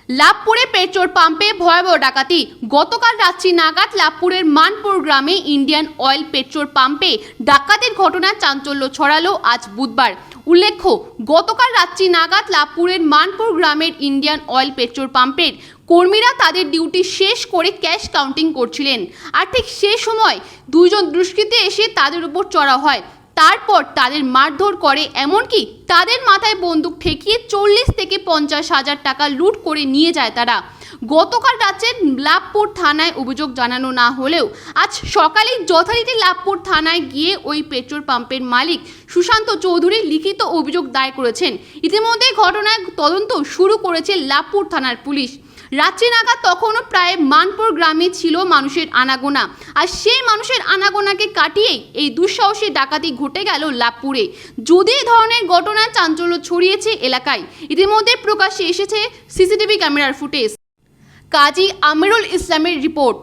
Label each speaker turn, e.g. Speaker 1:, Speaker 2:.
Speaker 1: লাভপুরে petrol পাম্পে ভয়াবহ ডাকাতি। গতকাল রাত্রি নাগাদ লাভপুরের মানপুর গ্রামে ইন্ডিয়ান অয়েল পেট্রোল পাম্পে ডাকাতির ঘটনায় চাঞ্চল্য ছড়ালো আজ বুধবার। উল্লেখ্য, গতকাল রাত্রি নাগাদ লাভপুরের মানপুর গ্রামের ইন্ডিয়ান অয়েল পেট্রোল পাম্পের কর্মীরা তাদের ডিউটি শেষ করে ক্যাশ কাউন্টিং করছিলেন। আর ঠিক সে সময় দুইজন দুষ্কৃতী এসে তাদের উপর চড়াও হয়। তারপর তাদের মারধর করে, এমনকি তাদের মাথায় বন্দুক ঠেকিয়ে 40 থেকে 50 হাজার টাকা লুট করে নিয়ে যায় তারা। গতকাল রাতে লাভপুর থানায় অভিযোগ জানানো না হলেও আজ সকালে যথারীতি লাভপুর থানায় গিয়ে ওই পেট্রোল পাম্পের মালিক সুশান্ত চৌধুরী লিখিত অভিযোগ দায়ের করেছেন। ইতিমধ্যে ঘটনার তদন্ত শুরু করেছে লাভপুর থানার পুলিশ। রাত্রি নাগাদ তখনও প্রায় মানপুর গ্রামে ছিল মানুষের আনাগোনা, আর সেই মানুষের আনাগোনাকে কাটিয়েই এই দুঃসাহসী ডাকাতি ঘটে গেল লাভপুরে। যদি এই ধরনের ঘটনা চাঞ্চল্য ছড়িয়েছে এলাকায়। ইতিমধ্যে প্রকাশ্যে এসেছে সিসিটিভি ক্যামেরার ফুটেজ। কাজী আমিরুল ইসলামের রিপোর্ট।